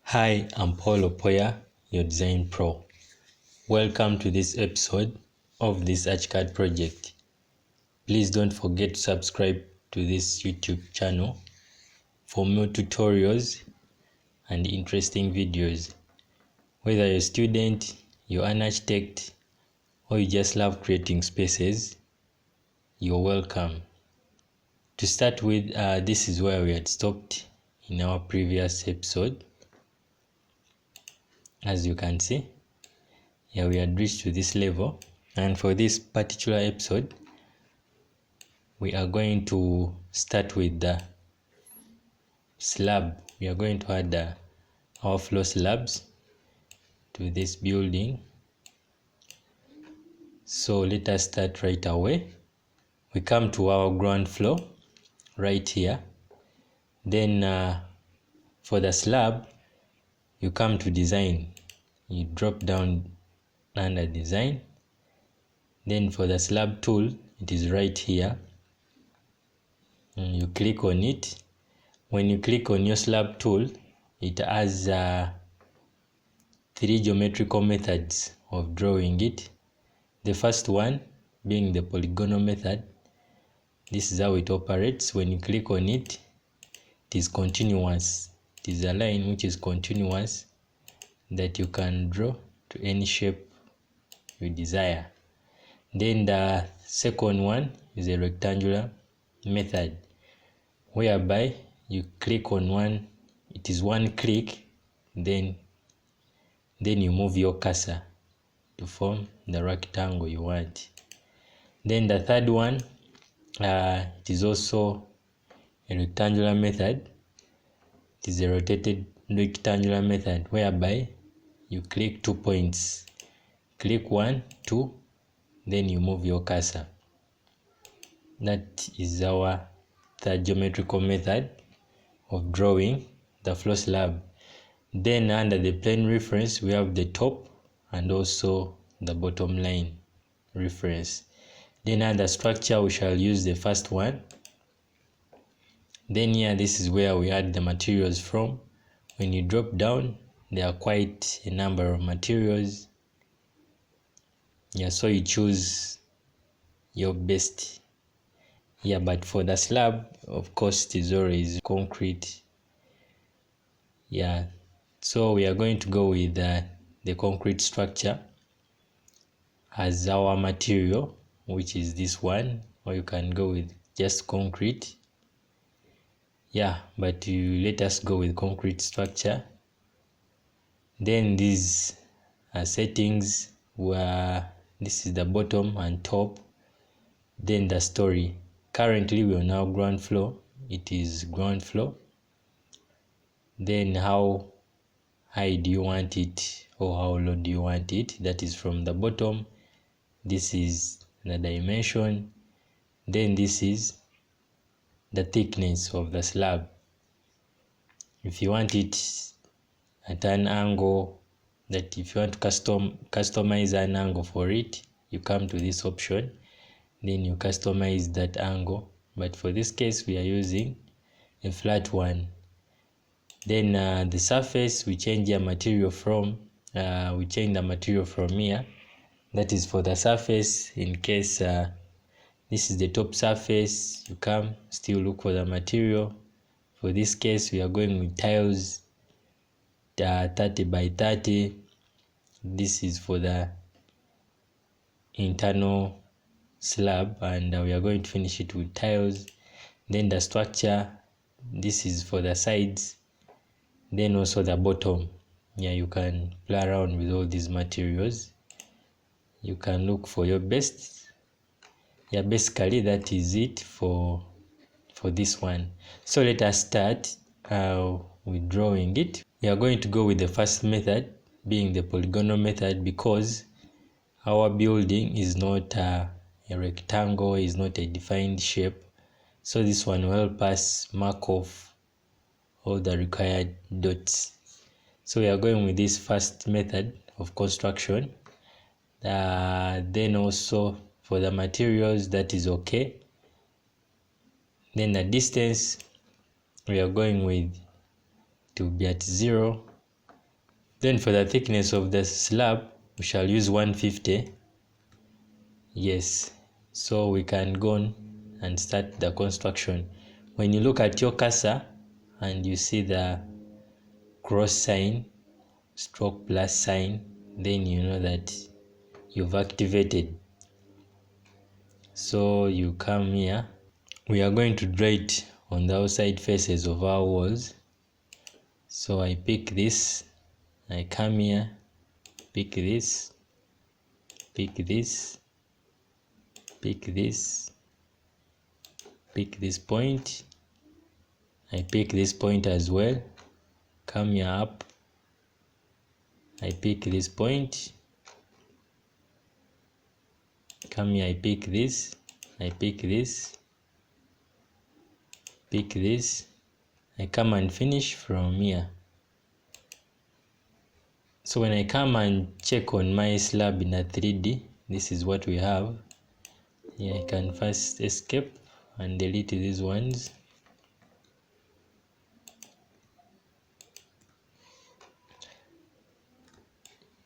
Hi, I'm Paul Opoya, your design pro. Welcome to this episode of this ArchiCAD project. Please don't forget to subscribe to this YouTube channel for more tutorials and interesting videos. Whether you're a student, you're an architect, or you just love creating spaces, you're welcome. To start with, this is where we had stopped in our previous episode. As you can see, here we had reached to this level, and for this particular episode we are going to start with the slab. We are going to add our floor slabs to this building. So let us start right away. We come to our ground floor right here. Then for the slab, you come to design. You drop down under design. Then for the slab tool, it is right here. And you click on it. When you click on your slab tool, it has 3 geometrical methods of drawing it. The first one being the polygonal method. This is how it operates. When you click on it, it is continuous. It is a line which is continuous that you can draw to any shape you desire. Then the second one is a rectangular method, whereby you click on one, it is one click, then you move your cursor to form the rectangle you want. Then the third one, it is also a rectangular method. It is a rotated rectangular method, whereby you click 2 points, click 1, 2, then you move your cursor. That is our third geometrical method of drawing the floor slab. Then under the plane reference, we have the top and also the bottom line reference. Then under structure, we shall use the first one. Then here, this is where we add the materials from. When you drop down, there are quite a number of materials. Yeah, so you choose your best. Yeah, but for the slab, of course, it is always concrete. Yeah, so we are going to go with the concrete structure as our material, which is this one, or you can go with just concrete. Yeah, but let us go with concrete structure. Then these settings were, this is the bottom and top. Then the story. Currently we are now ground floor. It is ground floor. Then how high do you want it, or how low do you want it? That is from the bottom. This is the dimension. Then this is the thickness of the slab. If you want it at an angle, that if you want to customize an angle for it, you come to this option, then you customize that angle. But for this case, we are using a flat one. Then the surface, we change the material from here. That is for the surface. In case this is the top surface, you come still look for the material. For this case, we are going with tiles 30 by 30. This is for the internal slab, and we are going to finish it with tiles. Then the structure, this is for the sides. Then also the bottom. Yeah, you can play around with all these materials. You can look for your best. Yeah, basically that is it for this one. So let us start with drawing it. We are going to go with the first method, being the polygonal method, because our building is not a rectangle, is not a defined shape. So this one will help us mark off all the required dots. So we are going with this first method of construction. Then also for the materials, that is okay. Then the distance, we are going with to be at 0. Then for the thickness of the slab, we shall use 150. Yes, so we can go on and start the construction. When you look at your cursor and you see the cross sign, stroke plus sign, then you know that you've activated. So you come here. We are going to draw it on the outside faces of our walls. So I pick this, I come here, pick this, pick this, pick this, pick this point, I pick this point as well, come here up, I pick this point, come here, I pick this, I pick this, pick this, I come and finish from here. So when I come and check on my slab in a 3D, this is what we have. Yeah, I can first escape and delete these ones.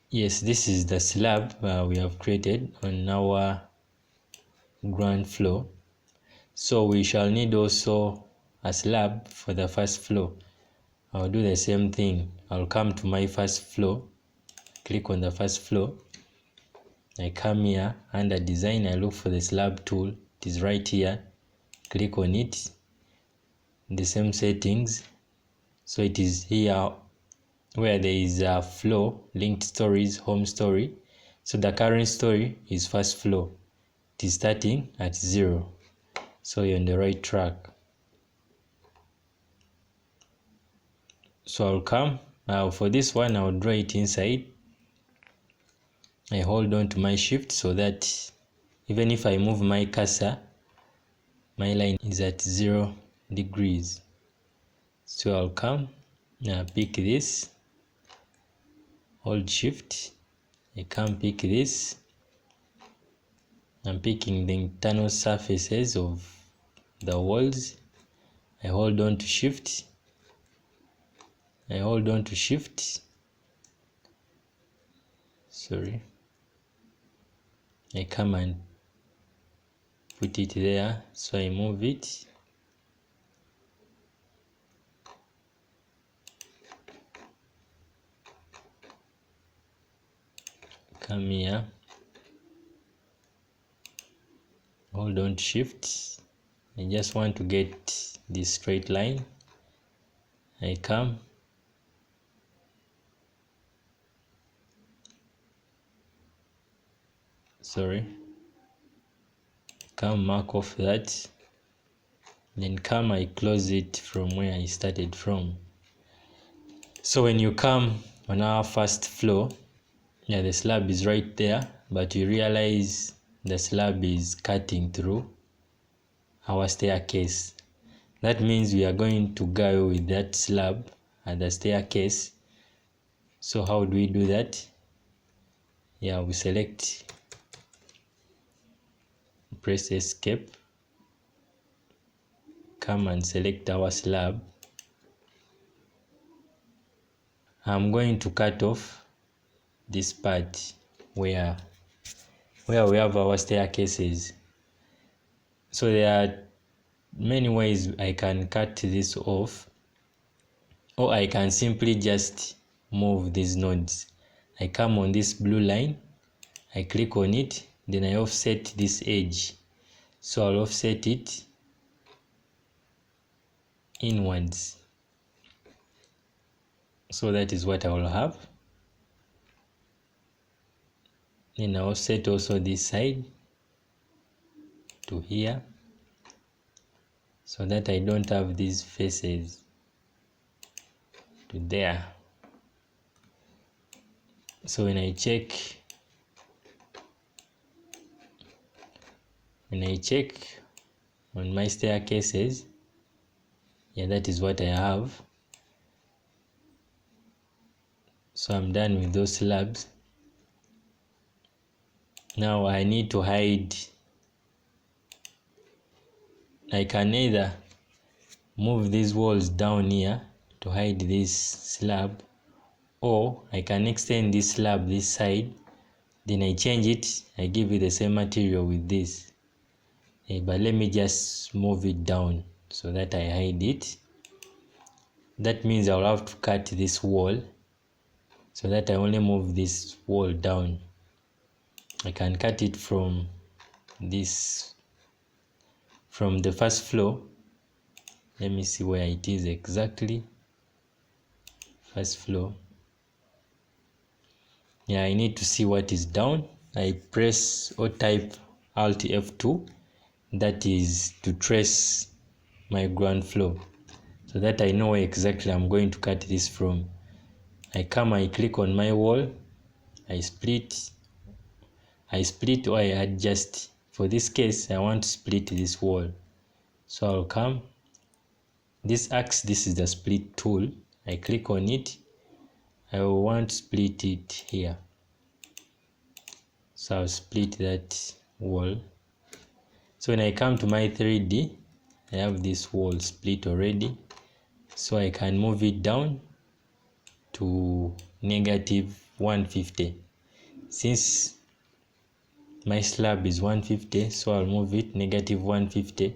Yes, this is the slab we have created on our ground floor. So we shall need also a slab for the first floor. I'll do the same thing. I'll come to my first floor, click on the first floor. I come here under design, I look for the slab tool. It is right here. Click on it. The same settings. So it is here where there is a floor, linked stories, home story. So the current story is first floor. It is starting at 0. So you're on the right track. So I'll come. For this one, I'll draw it inside. I hold on to my shift so that even if I move my cursor, my line is at 0 degrees. So I'll come, now pick this, hold shift, I come pick this. I'm picking the internal surfaces of the walls. I hold on to shift, I hold on to shift, sorry, I come and put it there, so I move it. Come here, hold on to shift. I just want to get this straight line. I come, sorry, come mark off that, then come I close it from where I started from. So when you come on our first floor, yeah, the slab is right there, but you realize the slab is cutting through our staircase. That means we are going to go with that slab at the staircase. So how do we do that? Yeah, we select, press escape, come and select our slab. I'm going to cut off this part where we have our staircases. So there are many ways I can cut this off, or I can simply just move these nodes. I come on this blue line, I click on it, then I offset this edge. So I'll offset it inwards. So that is what I will have. Then I'll offset also this side to here, so that I don't have these faces to there. So when I check on my staircases, yeah, that is what I have. So I'm done with those slabs. Now I need to hide. I can either move these walls down here to hide this slab, or I can extend this slab this side, then I change it, I give it the same material with this. But let me just move it down so that I hide it. That means I'll have to cut this wall so that I only move this wall down. I can cut it from the first floor. Let me see where it is exactly. First floor. Yeah, I need to see what is down. I press or type Alt F2. That is to trace my ground floor, so that I know where exactly I'm going to cut this from. I click on my wall, I split or I adjust. For this case, I want to split this wall. So I'll come, this axe, this is the split tool. I click on it. I will want to split it here. So I'll split that wall. So when I come to my 3D, I have this wall split already. So I can move it down to -150. Since my slab is 150, so I'll move it -150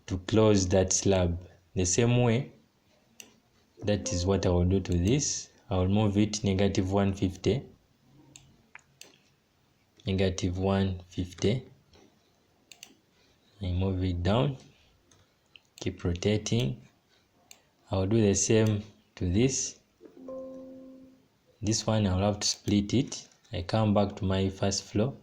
to close that slab. The same way, that is what I will do to this. I will move it -150, -150. I move it down, keep rotating. I'll do the same to this. This one I'll have to split it. I come back to my first floor.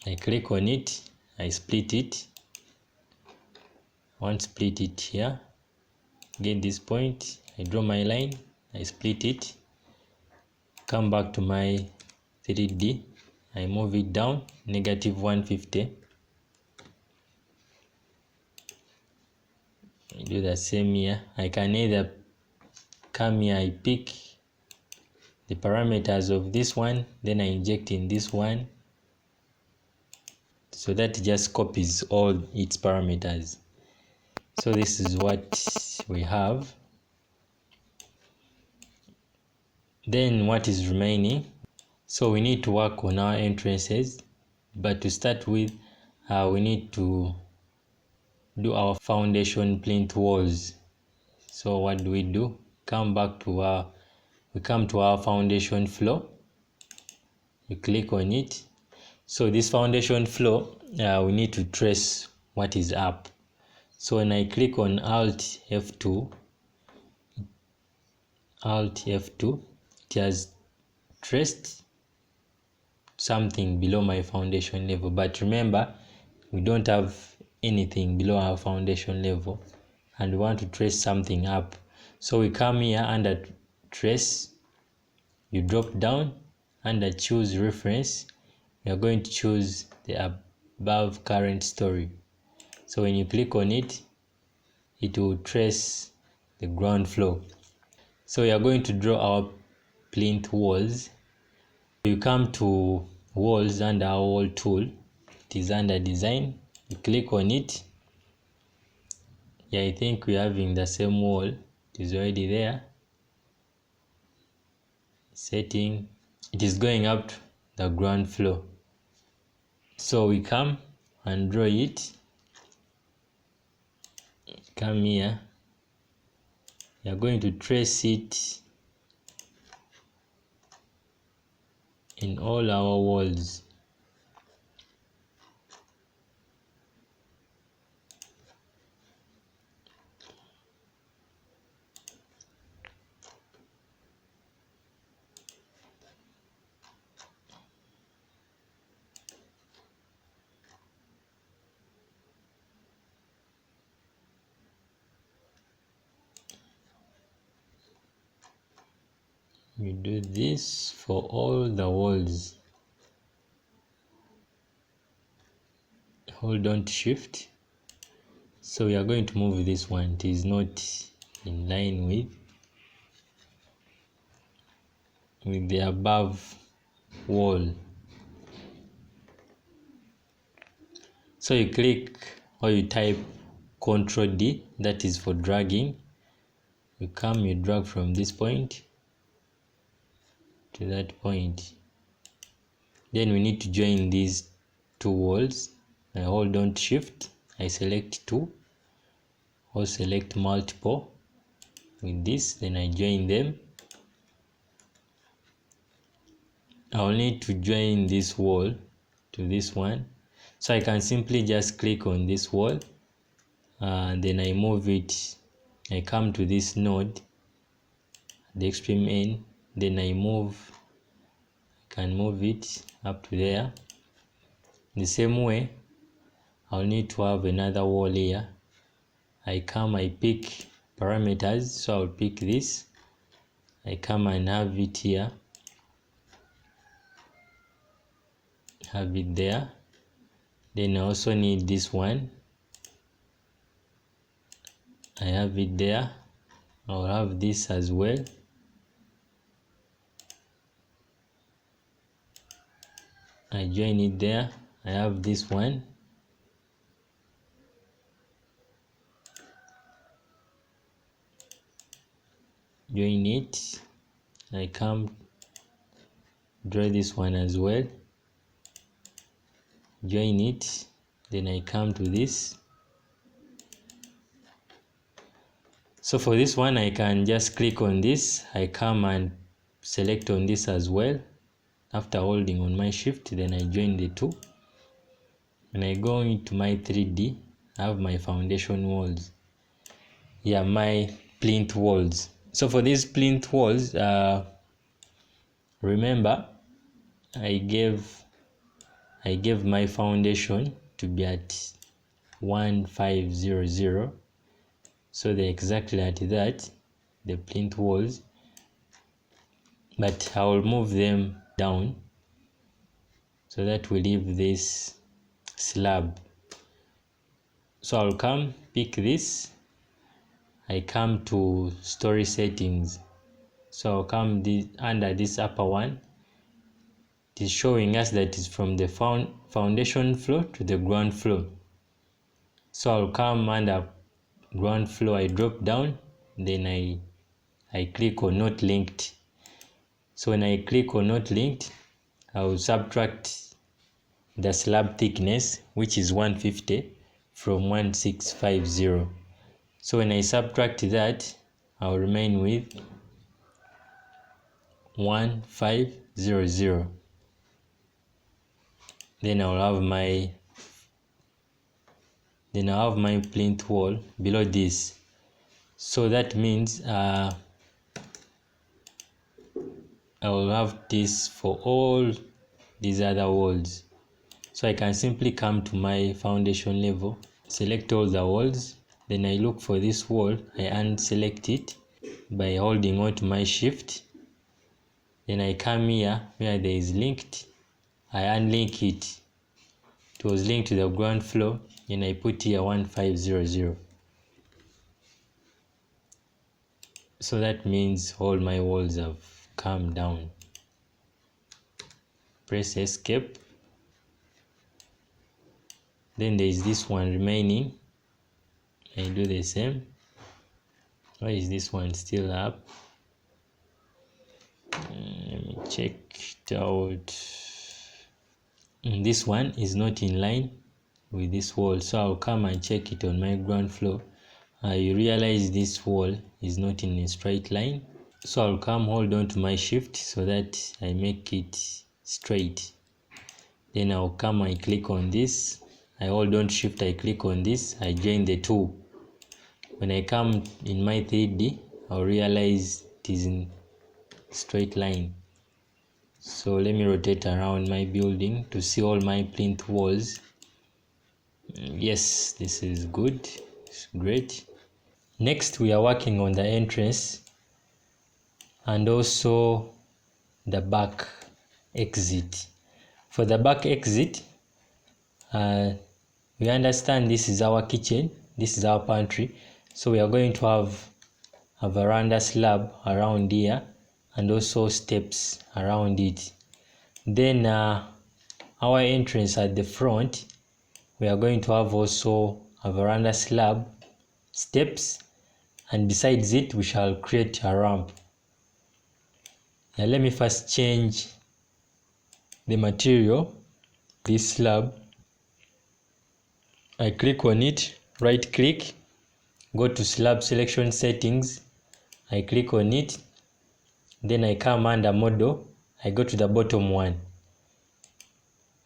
I click on it, I split it. I want to split it here. Get this point, I draw my line, I split it. Come back to my 3D, I move it down, -150. I do the same here. I can either come here, I pick the parameters of this one, then I inject in this one, so that it just copies all its parameters. So this is what we have. Then what is remaining? So we need to work on our entrances, but to start with, we need to do our foundation plint walls. So what do? We come to our foundation floor. We click on it. So this foundation floor, we need to trace what is up. So when I click on Alt F2, it has traced something below my foundation level. But remember, we don't have anything below our foundation level, and we want to trace something up. So we come here under trace, you drop down under choose reference. We are going to choose the above current story. So when you click on it, it will trace the ground floor. So we are going to draw our plint walls. You come to walls under our wall tool. It is under design. You click on it. Yeah, I think we're having the same wall. It is already there. Setting. It is going up to the ground floor. So we come and draw it. Come here. We are going to trace it in all our walls. We do this for all the walls. Hold on to shift. So we are going to move this one. It is not in line with the above wall. So you click or you type Ctrl D, that is for dragging. you come, you drag from this point to that point. Then we need to join these two walls. I hold on shift, I select two, or select multiple with this, then I join them. I'll need to join this wall to this one, so I can simply just click on this wall, and then I move it. I come to this node, the extreme end, then I can move it up to there. The same way, I'll need to have another wall here. I come, I pick parameters, so I'll pick this. I come and have it here, have it there. Then I also need this one. I have it there. I'll have this as well. I join it there. I have this one. Join it. I come, draw this one as well. Join it. Then I come to this. So for this one, I can just click on this. I come and select on this as well. After holding on my shift, then I join the two. When I go into my 3D, I have my foundation walls. Yeah, my plint walls. So for these plint walls, remember, I gave my foundation to be at 1500. So they're exactly at that, the plint walls. But I will move them down so that we leave this slab. So I'll come, pick this. I come to story settings. So I'll come under this upper one. It is showing us that it's from the foundation floor to the ground floor. So I'll come under ground floor, I drop down, then I click on not linked. So when I click on not linked, I will subtract the slab thickness, which is 150 from 1650. So when I subtract that, I'll remain with 1500. Then I'll have my plint wall below this. So that means I will have this for all these other walls. So I can simply come to my foundation level, select all the walls, then I look for this wall, I unselect it by holding on to my shift. Then I come here where there is linked, I unlink it. It was linked to the ground floor, and I put here 1500. So that means all my walls have come down. Press escape. Then there is this one remaining. I do the same. Why is this one still up? Let me check it out. This one is not in line with this wall, so I'll come and check it on my ground floor. I realize this wall is not in a straight line, so I'll come, hold on to my shift so that I make it straight. Then I'll come, I click on this, I hold on shift, I click on this, I join the two. When I come in my 3D, I'll realize it is in straight line. So let me rotate around my building to see all my plint walls. Yes, this is good. It's great. Next, we are working on the entrance and also the back exit. For the back exit, we understand this is our kitchen, this is our pantry, so we are going to have a veranda slab around here and also steps around it. Then our entrance at the front, we are going to have also a veranda slab, steps, and besides it we shall create a ramp. Now let me first change the material, this slab. I click on it, right click, go to slab selection settings, I click on it, then I come under model, I go to the bottom one,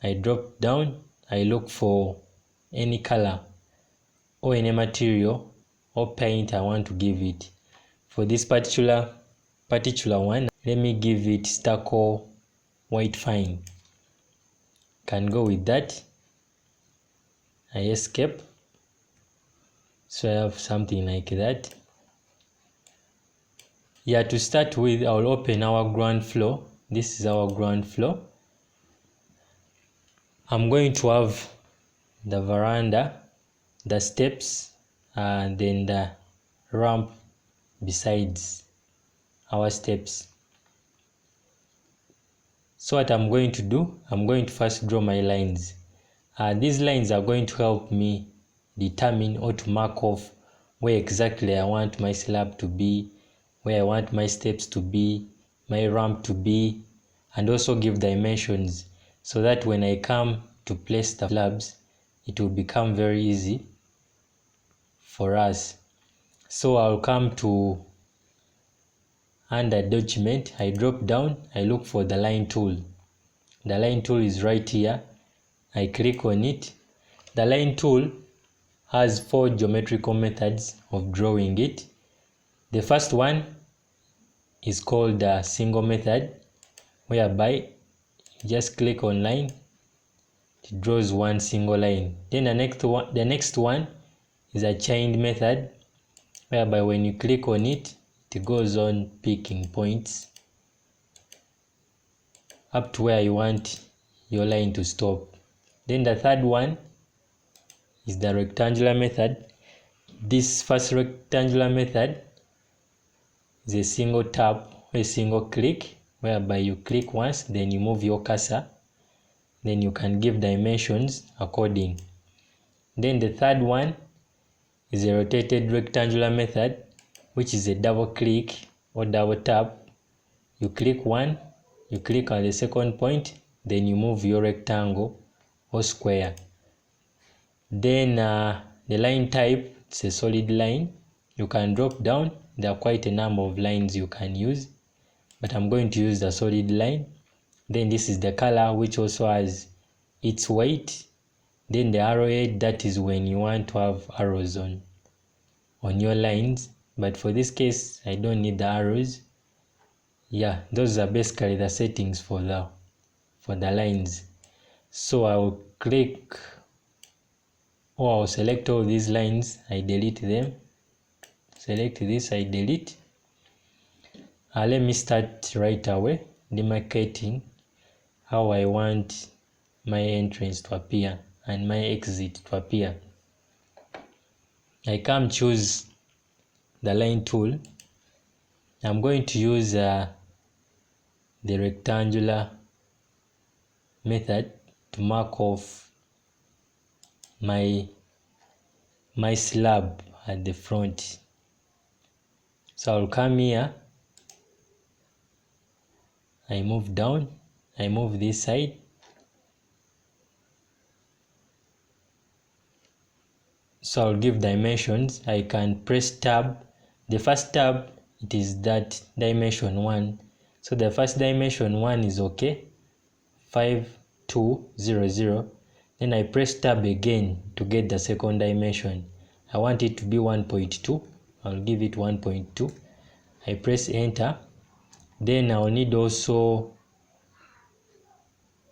I drop down, I look for any color or any material or paint I want to give it. For this particular one, let me give it stucco white fine. Can go with that. I escape, so I have something like that. Yeah, to start with, I'll open our ground floor. This is our ground floor. I'm going to have the veranda, the steps, and then the ramp besides our steps. So what I'm going to do, I'm going to first draw my lines. These lines are going to help me determine or to mark off where exactly I want my slab to be, where I want my steps to be, my ramp to be, and also give dimensions so that when I come to place the slabs, it will become very easy for us. So I'll come to under document, I drop down, I look for the line tool. The line tool is right here. I click on it. The line tool has 4 geometrical methods of drawing it. The first one is called the single method, whereby you just click on line, it draws one single line. Then the next one is a chained method, whereby when you click on it, it goes on picking points up to where you want your line to stop. Then the third one is the rectangular method. This first rectangular method is a single tap or a single click, whereby you click once, then you move your cursor, then you can give dimensions according. Then the third one is a rotated rectangular method, which is a double click or double tap. You click one, you click on the second point, then you move your rectangle or square. Then the line type, it's a solid line. You can drop down. There are quite a number of lines you can use, but I'm going to use the solid line. Then this is the color, which also has its weight. Then the arrowhead, that is when you want to have arrows on your lines, but for this case I don't need the arrows. Yeah, those are basically the settings for the lines. So I'll click or I'll select all these lines, I delete them, select this, I delete. Let me start right away demarcating how I want my entrance to appear and my exit to appear. I come choose the line tool. I'm going to use the rectangular method to mark off my slab at the front. So I'll come here, I move down, I move this side, so I'll give dimensions. I can press tab. The first tab, it is that dimension 1, so the first dimension 1 is okay, 5200. Then I press tab again to get the second dimension. I want it to be 1.2. I'll give it 1.2. I press enter. Then I'll need also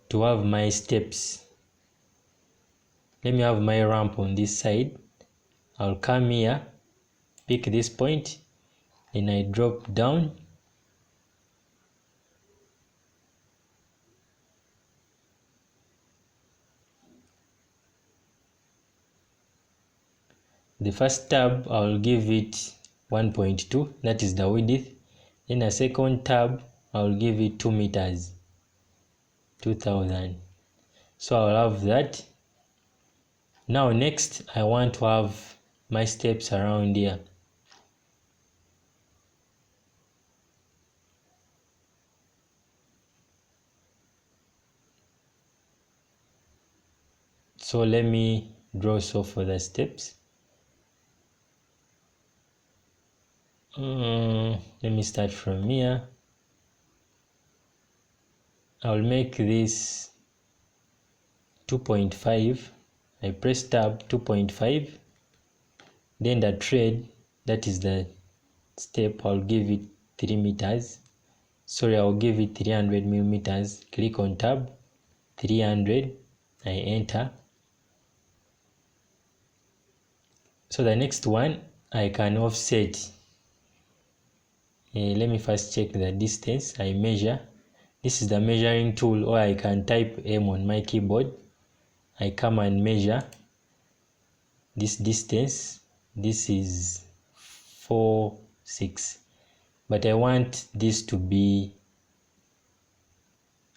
to have my steps. Let me have my ramp on this side. I'll come here, pick this point, then I drop down. The first tab, I'll give it 1.2, that is the width. Then a second tab, I'll give it 2 meters, 2000. So I'll have that. Now next, I want to have my steps around here. So let me draw for the steps. Let me start from here. I'll make this 2.5. I press tab 2.5. Then the tread, that is the step, I'll give it 3 meters. Sorry, I'll give it 300 millimeters. Click on tab 300. I enter. So the next one I can offset. Let me first check the distance. I measure. This is the measuring tool, or I can type M on my keyboard. I come and measure this distance. This is 4.6, but I want this to be,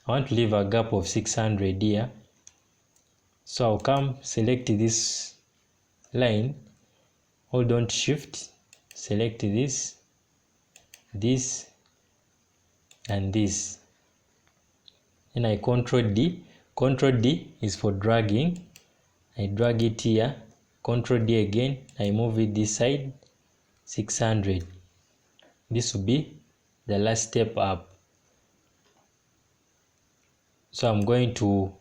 I want to leave a gap of 600 here. So I'll come select this line, hold on to shift, select this and this. Then I control D. Control D is for dragging. I drag it here. Control D again. I move it this side. 600. This will be the last step up. So I'm going to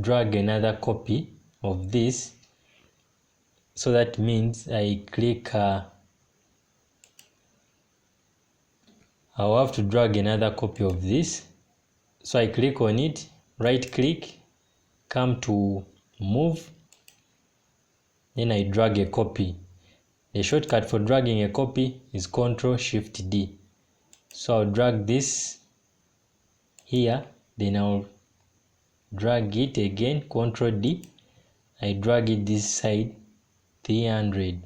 drag another copy of this. So that means I click. I'll have to drag another copy of this. So I click on it, right click, come to move, then I drag a copy. The shortcut for dragging a copy is Ctrl Shift D. So I'll drag this here, then I'll drag it again, Ctrl D. I drag it this side, 300.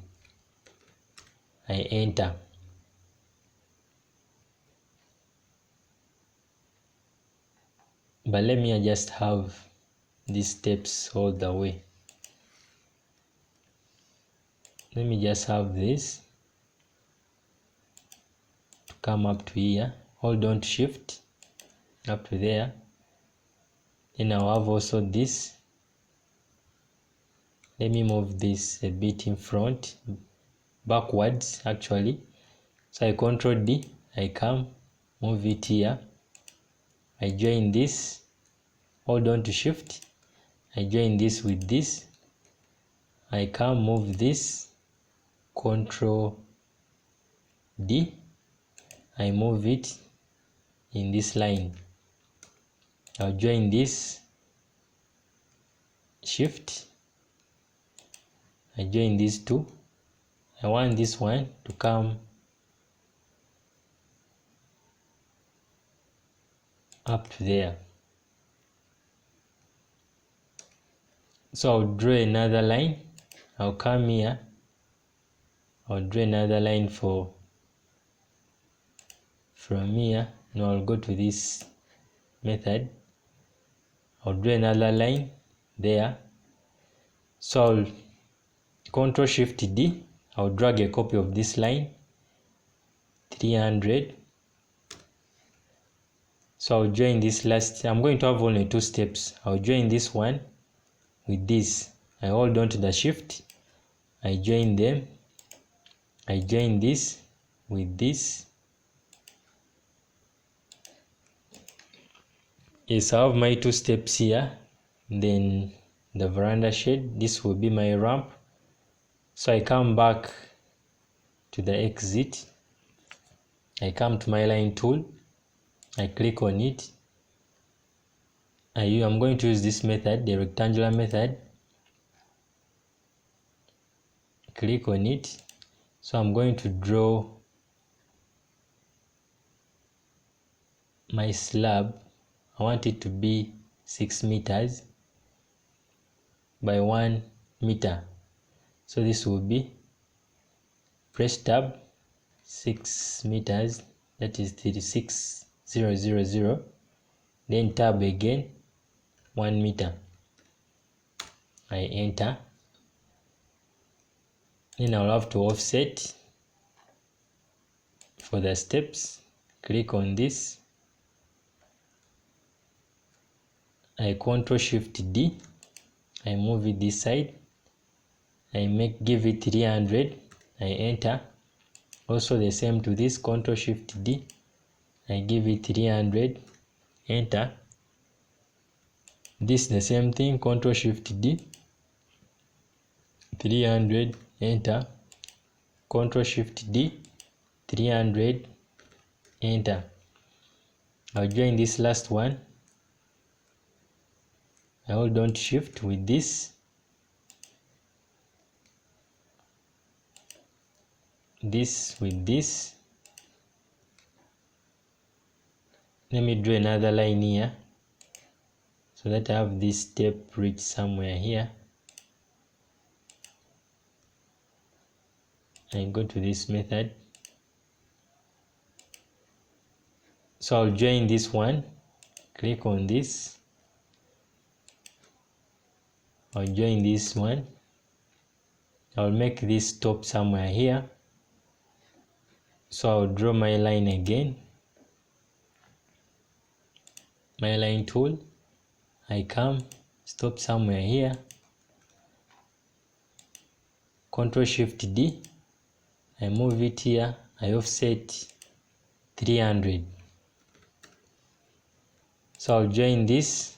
I enter. But let me just have these steps all the way. Let me just have this to come up to here. Hold on to shift up to there. Then I'll have also this. Let me move this a bit in front, backwards actually. So I control D, I come, move it here. I join this, hold on to shift, I join this with this, I come move this, Control D, I move it in this line. I'll join this, shift, I join these two. I want this one to come up to there. So I'll draw another line. I'll come here. I'll draw another line from here. Now I'll go to this method. I'll draw another line there. So I'll Ctrl Shift D. I'll drag a copy of this line, 300. So I'll join this last. I'm going to have only 2 steps. I'll join this one with this. I hold on to the shift. I join them. I join this with this. Yes, I have my 2 steps here. Then the veranda shade. This will be my ramp. So I come back to the exit. I come to my line tool. I click on it. I'm going to use this method, the rectangular method. Click on it. So I'm going to draw my slab. I want it to be 6 meters by 1 meter. So this will be, press tab, 6 meters, that is 36,000. Then tab again, 1 meter. I enter. Then I'll have to offset for the steps. Click on this. I Ctrl Shift D, I move it this side, I give it 300, I enter. Also the same to this, Ctrl Shift D, I give it 300, enter. This the same thing, Ctrl Shift D, 300, enter. Ctrl Shift D, 300, enter. I'll join this last one. I hold on to Shift with this. This with this. Let me draw another line here so that I have this step reach somewhere here. I go to this method. So I'll join this one, click on this. I'll join this one. I'll make this stop somewhere here. So I'll draw my line again. My line tool. I come, stop somewhere here. Ctrl Shift D. I move it here. I offset 300. So I'll join this.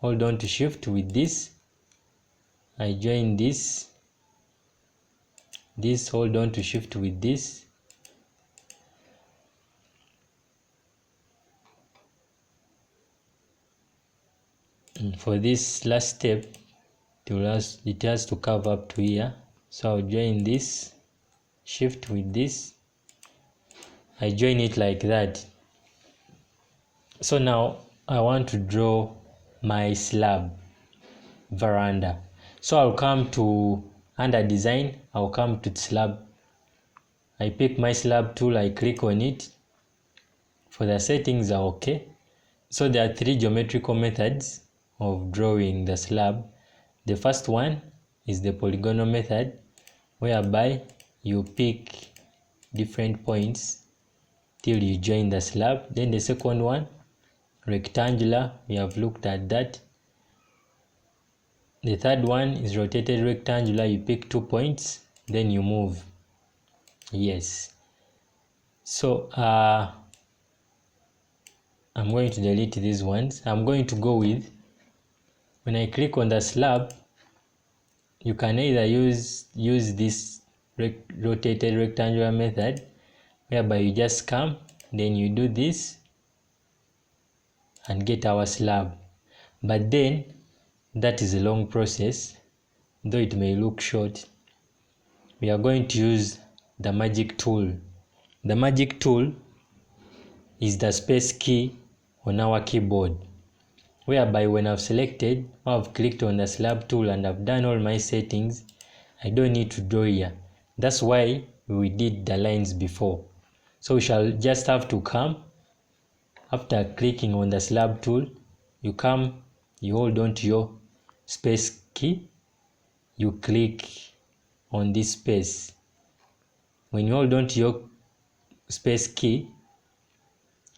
Hold on to Shift with this. I join this. This, hold on to Shift with this. And for this last step, it has to cover up to here. So I'll join this, Shift with this. I join it like that. So now I want to draw my slab veranda. So I'll come to under design, I'll come to slab. I pick my slab tool, I click on it. For the settings are okay. So there are 3 geometrical methods of drawing the slab. The first one is the polygonal method, whereby you pick different points till you join the slab. Then the second one, rectangular, we have looked at that. The third one is rotated rectangular, you pick 2 points, then you move. Yes. So I'm going to delete these ones. I'm going to go with, when I click on the slab, you can either use this rotated rectangular method, whereby you just come, then you do this and get our slab. But then that is a long process, though it may look short. We are going to use the magic tool. The magic tool is the space key on our keyboard, whereby when I've selected or I've clicked on the slab tool and I've done all my settings, I don't need to draw here. That's why we did the lines before. So we shall just have to come, after clicking on the slab tool, you come, you hold on to your space key, you click on this space. When you hold on to your space key,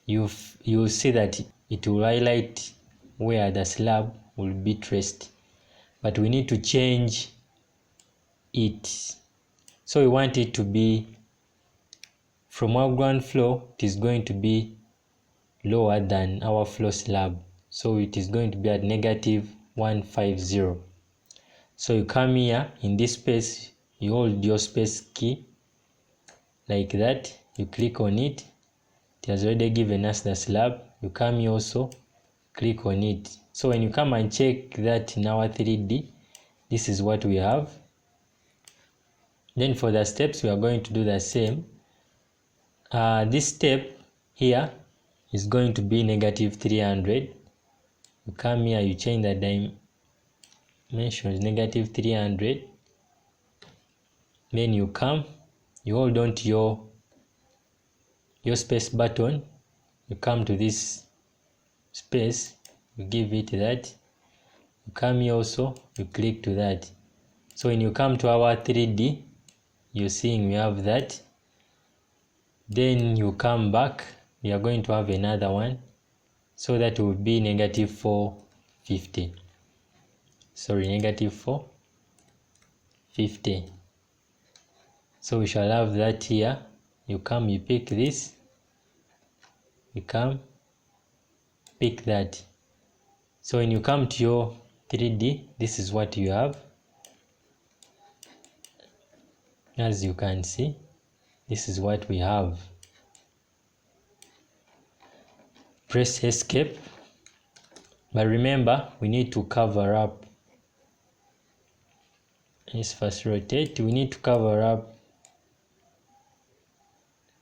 you see that it will highlight where the slab will be traced, but we need to change it. So we want it to be from our ground floor, it is going to be lower than our floor slab, so it is going to be at -150. So you come here in this space, you hold your space key like that, you click on it. It has already given us the slab. You come here also, click on it. So when you come and check that in our 3D, this is what we have. Then for the steps, we are going to do the same. This step here is going to be -300. You come here, you change the dimensions, -300. Then you come, you hold on to your space button, you come to this space, you give it that, you come here also, you click to that. So when you come to our 3D, you're seeing we have that. Then you come back, we are going to have another one, so that will be -450. 50. Sorry, negative 4, 50. So we shall have that here. You come, you pick this, you come, pick that. So when you come to your 3D, this is what you have. As you can see, this is what we have. Press escape, but remember we need to cover up. Let's first rotate. We need to cover up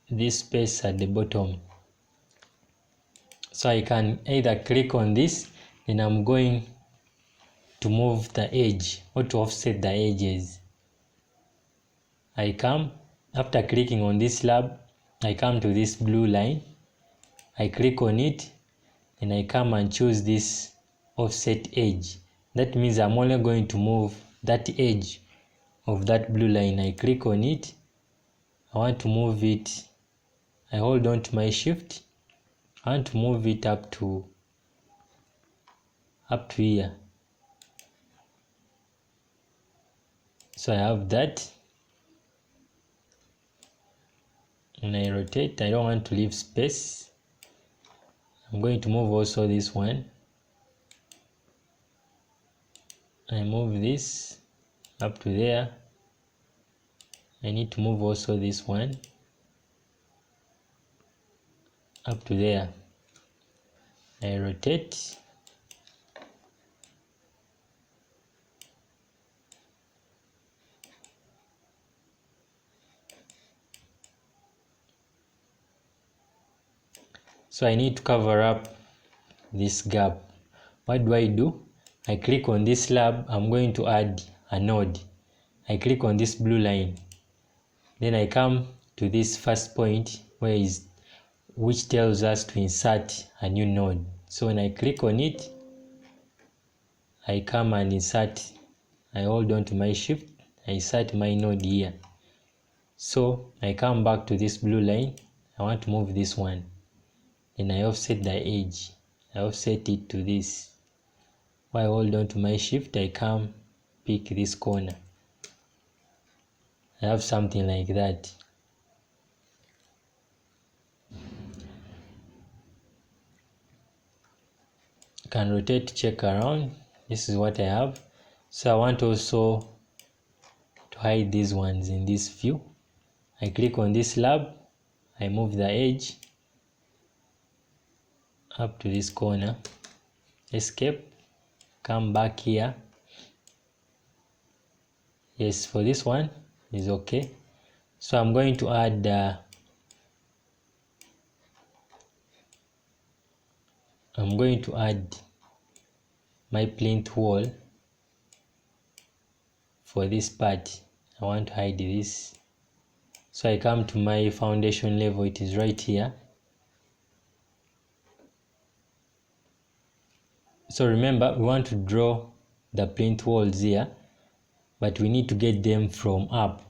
this space at the bottom. So I can either click on this, then I'm going to move the edge or to offset the edges. I come, after clicking on this slab, I come to this blue line, I click on it, and I come and choose this offset edge. That means I'm only going to move that edge of that blue line. I click on it, I want to move it, I hold on to my shift, I want to move it up to here. So I have that, and I rotate. I don't want to leave space. I'm going to move also this one. I move this up to there. I need to move also this one up to there. I rotate. So I need to cover up this gap. What do? I click on this slab. I'm going to add a node. I click on this blue line. Then I come to this first point which tells us to insert a new node. So when I click on it, I come and insert. I hold on to my shift. I insert my node here. So I come back to this blue line. I want to move this one. Then I offset the edge. I offset it to this. While I hold on to my shift, I come pick this corner. I have something like that. I can rotate, check around. This is what I have. So I want also to hide these ones in this view. I click on this slab. I move the edge up to this corner. Escape. Come back here. Yes, for this one is okay. So I'm going to add my plint wall for this part. I want to hide this. So I come to my foundation level. It is right here. So remember, we want to draw the plint walls here, but we need to get them from up.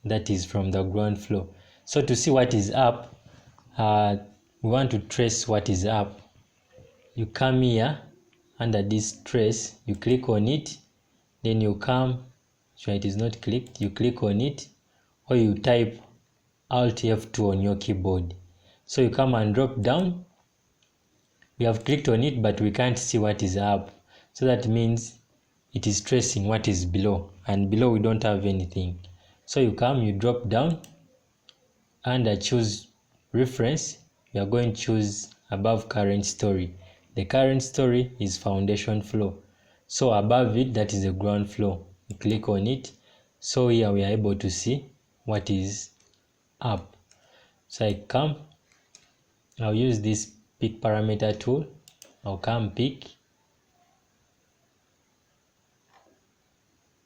That is from the ground floor. So to see what is up, we want to trace what is up. You come here under this trace, you click on it, then you come, so it is not clicked, you click on it, or you type Alt F2 on your keyboard. So you come and drop down. We have clicked on it, but we can't see what is up. So that means it is tracing what is below, and below we don't have anything. So you come, you drop down, and I choose reference. We are going to choose above current story. The current story is foundation floor. So above it, that is the ground floor. You click on it. So here we are able to see what is up. So I come, I'll use this pick parameter tool. I'll come pick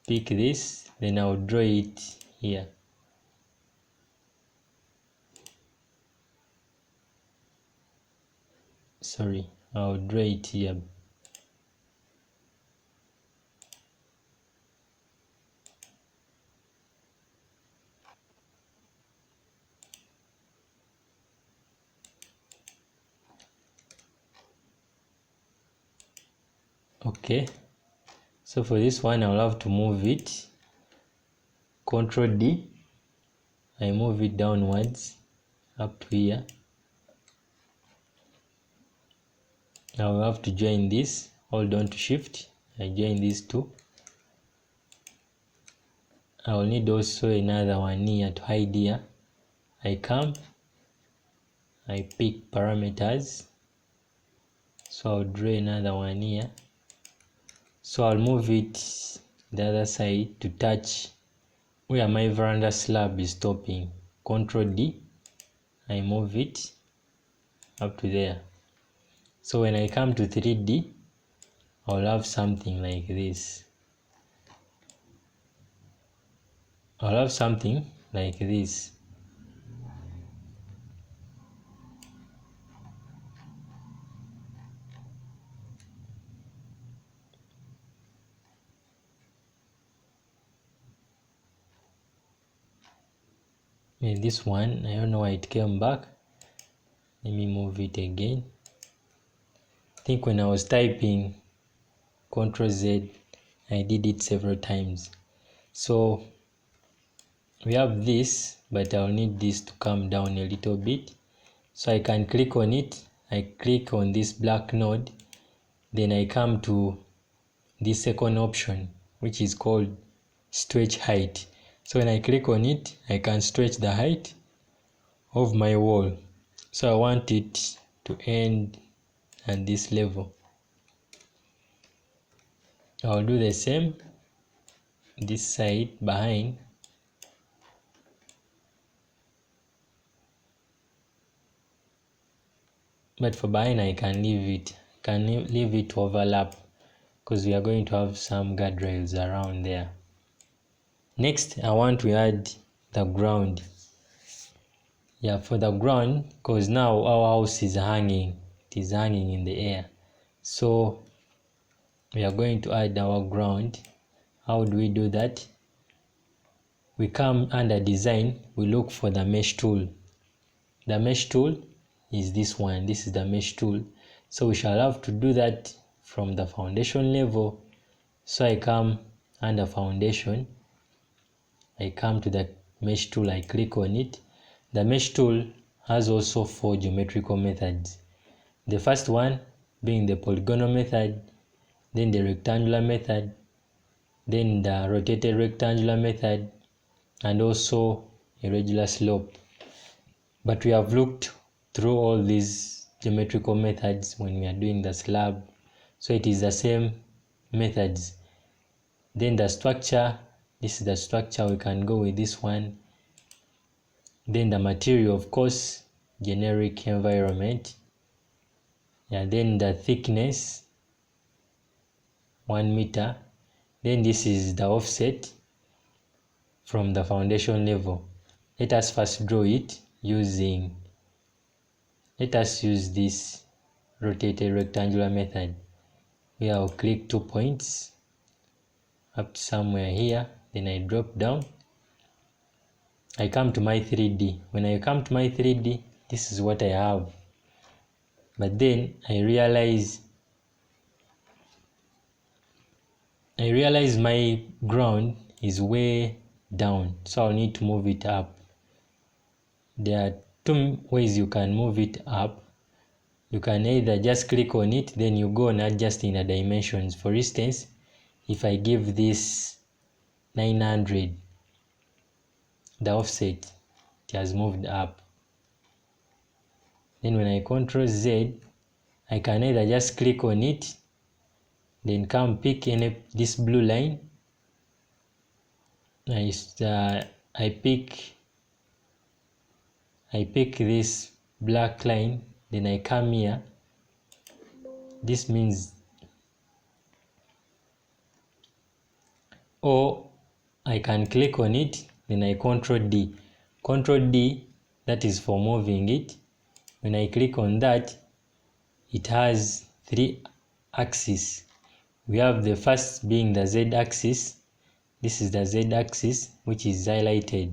this, then I'll draw it here. Sorry, I'll draw it here. Okay, so for this one I'll have to move it, Control D, I move it downwards up to here. Now we have to join this, hold on to Shift, I join these two. I will need also another one here to hide here. I come, I pick parameters, so I'll draw another one here. So I'll move it the other side to touch where my veranda slab is stopping. Control D, I move it up to there. So when I come to 3D, I'll have something like this. I'll have something like this. And this one, I don't know why it came back. Let me move it again. I think when I was typing Ctrl Z, I did it several times. So we have this, but I'll need this to come down a little bit. So I can click on it. I click on this black node. Then I come to this second option, which is called stretch height. So when I click on it, I can stretch the height of my wall. So I want it to end at this level. I'll do the same this side behind. But for behind I can leave it. Leave it to overlap because we are going to have some guardrails around there. Next, I want to add the ground. Yeah, for the ground, because now our house is hanging. It is hanging in the air. So we are going to add our ground. How do we do that? We come under design, we look for the mesh tool. The mesh tool is this one. This is the mesh tool. So we shall have to do that from the foundation level. So I come under foundation. I come to the mesh tool, I click on it. The mesh tool has also 4 geometrical methods. The first one being the polygonal method, then the rectangular method, then the rotated rectangular method, and also a regular slope. But we have looked through all these geometrical methods when we are doing the slab, so it is the same methods. Then the structure, this is the structure, we can go with this one. Then the material, of course, generic environment. Yeah, then the thickness, 1 meter. Then this is the offset from the foundation level. Let us first draw it using, let us use this rotated rectangular method. Here I'll click 2 points up to somewhere here, then I drop down. I come to my 3D. When I come to my 3D, this is what I have. But then I realize my ground is way down, so I'll need to move it up. There are 2 ways you can move it up. You can either just click on it, then you go and adjust in the dimensions. For instance, if I give this 900, the offset, it has moved up. Then when I Ctrl Z, I can either just click on it, then come pick this blue line. I pick this black line, then I come here. This means, or I can click on it, then I Ctrl D. Ctrl D, that is for moving it. When I click on that, it has 3 axes. We have the first being the Z axis. This is the Z axis, which is highlighted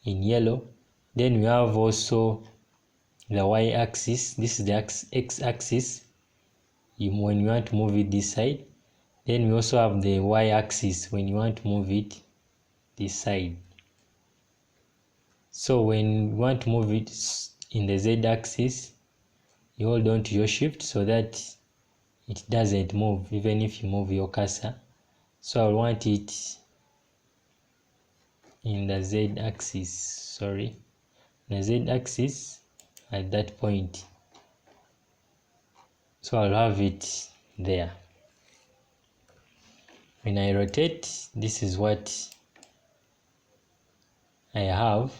in yellow. Then we have also the Y axis. This is the X axis. when you want to move it this side. Then we also have the y-axis when you want to move it this side. So when you want to move it in the z-axis, you hold on to your shift so that it doesn't move even if you move your cursor. So I want it in the z-axis, the z-axis at that point. So I'll have it there. When I rotate, this is what I have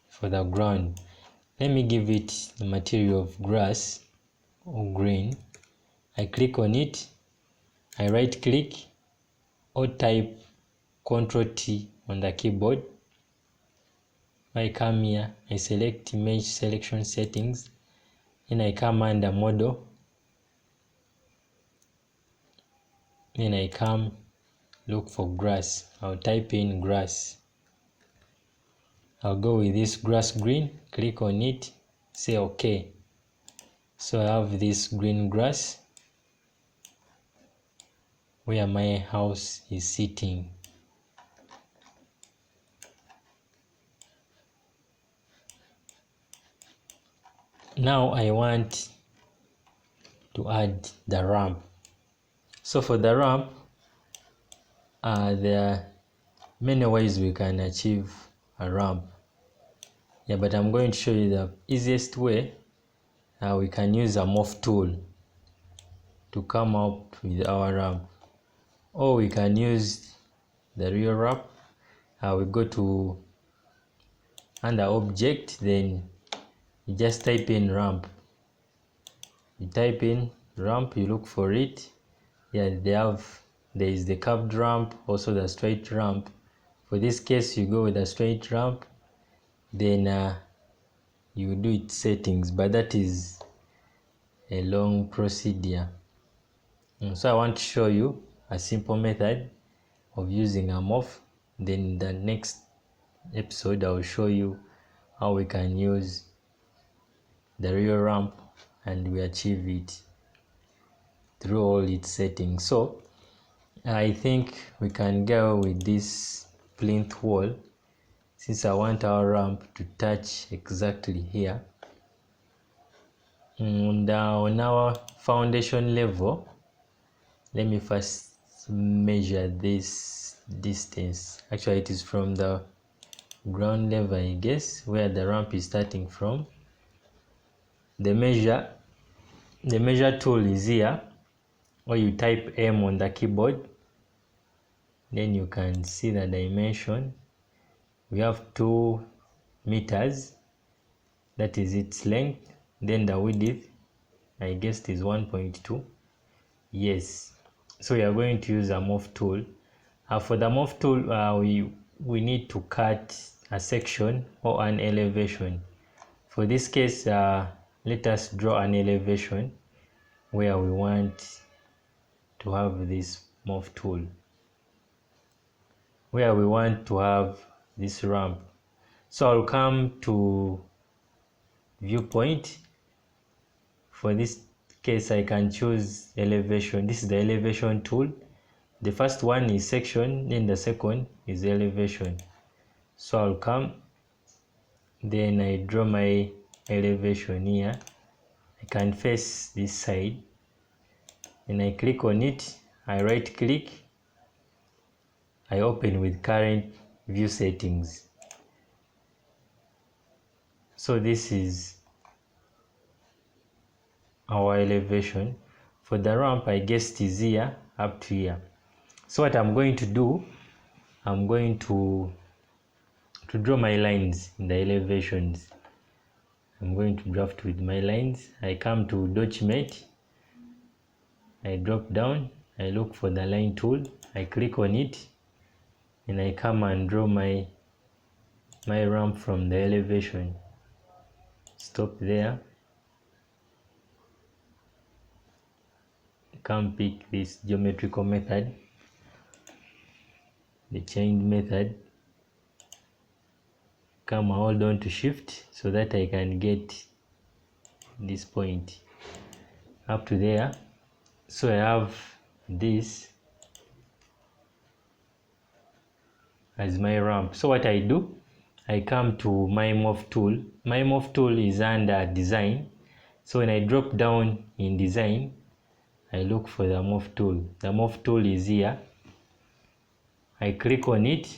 for the ground. Let me give it the material of grass or green. I click on it, I right click or type Ctrl T on the keyboard. I come here, I select image selection settings, then I come under model, then I come look for grass. I'll type in grass. I'll go with this grass green, click on it, say OK. So I have this green grass where my house is sitting. Now I want to add the ramp. So for the ramp, there are many ways we can achieve a ramp. But I'm going to show you the easiest way. We can use a morph tool to come up with our ramp, or we can use the real ramp. We go to under object, then you just type in ramp. You type in ramp, you look for it. There is the curved ramp, also the straight ramp. For this case, you go with the straight ramp, then you do its settings, but that is a long procedure. So I want to show you a simple method of using a morph. Then in the next episode, I will show you how we can use the real ramp and we achieve it through all its settings. So I think we can go with this plinth wall, since I want our ramp to touch exactly here. And on our foundation level, let me first measure this distance. Actually, it is from the ground level, I guess, where the ramp is starting from. The measure tool is here, or you type M on the keyboard, then you can see the dimension. We have 2 meters, that is its length. Then the width, I guess, is 1.2. Yes, so we are going to use a morph tool. For the morph tool, we need to cut a section or an elevation. For this case, let us draw an elevation where we want to have this morph tool, where we want to have this ramp. So I'll come to viewpoint. For this case, I can choose elevation. This is the elevation tool. The first one is section, then the second is elevation. So I'll come, then I draw my elevation here. I can face this side, and I click on it. I right click, I open with current view settings. So this is our elevation. For the ramp, I guess it is here up to here. So what I'm going to do, I'm going to draw my lines in the elevations. I'm going to draft with my lines. I come to document, I drop down, I look for the line tool, I click on it, and I come and draw my ramp from the elevation. Stop there. Come pick this geometrical method, the chained method. Come hold on to shift so that I can get this point. up to there. So I have this as my ramp. So what I do, I come to my move tool. My move tool is under design. So when I drop down in design, I look for the move tool. The move tool is here. I click on it.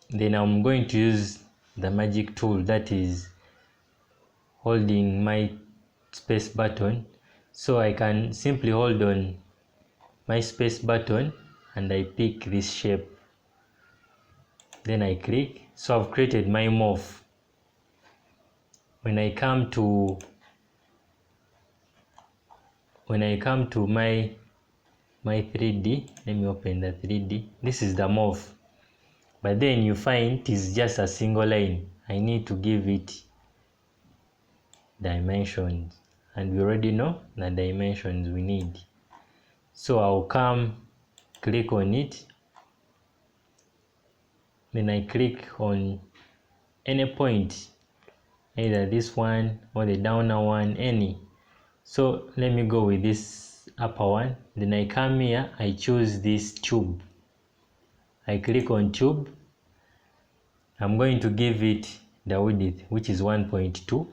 Then I'm going to use the magic tool, that is holding my space button. So I can simply hold on my space button and I pick this shape. Then I click. So I've created my move. When I come to my 3D, let me open the 3D. This is the move. But then you find it is just a single line. I need to give it dimensions, and we already know the dimensions we need. So I'll come, click on it, then I click on any point, either this one or the downer one, any. So let me go with this upper one. Then I come here, I choose this tube. I click on tube. I'm going to give it the width, which is 1.2.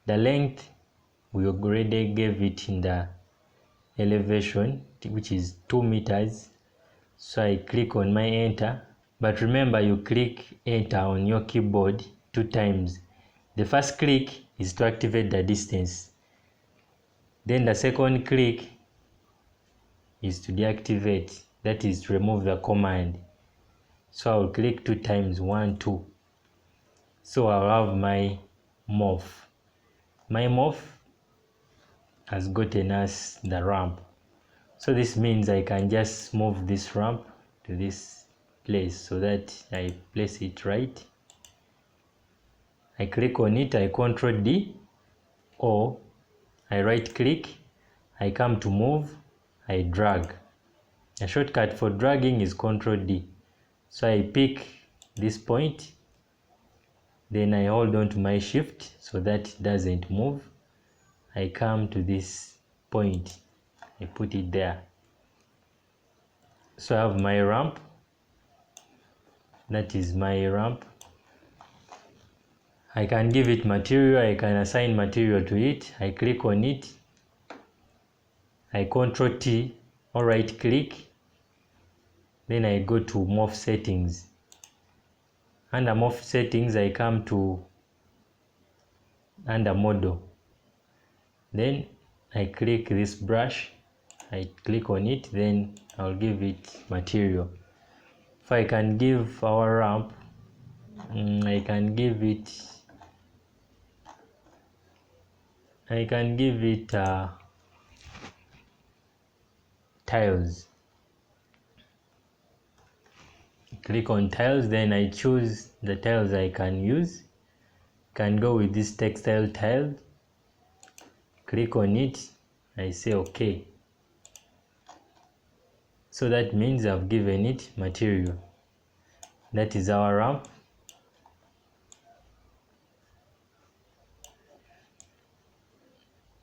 The length, we already gave it in the elevation, which is 2 meters. So I click on my enter. But remember, you click enter on your keyboard 2 times. The first click is to activate the distance. Then the second click is to deactivate, that is to remove the command. So I'll click 2 times, 1, 2. So I'll have my move. My move has gotten us the ramp. So this means I can just move this ramp to this place so that I place it right. I click on it, I Ctrl D, or I right click, I come to move, I drag. The shortcut for dragging is Ctrl D. So I pick this point, then I hold on to my shift so that it doesn't move. I come to this point, I put it there. So I have my ramp. That is my ramp. I can give it material, I can assign material to it. I click on it, I Ctrl T or right click, then I go to morph settings. Under morph settings, I come to under model. Then I click this brush, I click on it, then I'll give it material. If I can give our ramp, I can give it tiles. Click on tiles, then I choose the tiles I can use. Can go with this textile tile. Click on it, I say OK. So that means I've given it material. That is our ramp.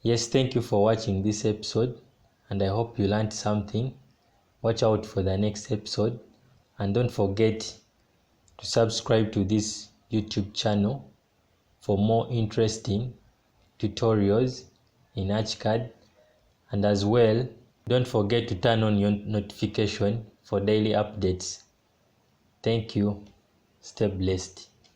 Yes, thank you for watching this episode, and I hope you learned something. Watch out for the next episode, and don't forget to subscribe to this YouTube channel for more interesting tutorials in ArchiCAD, and as well, don't forget to turn on your notification for daily updates. Thank you. Stay blessed.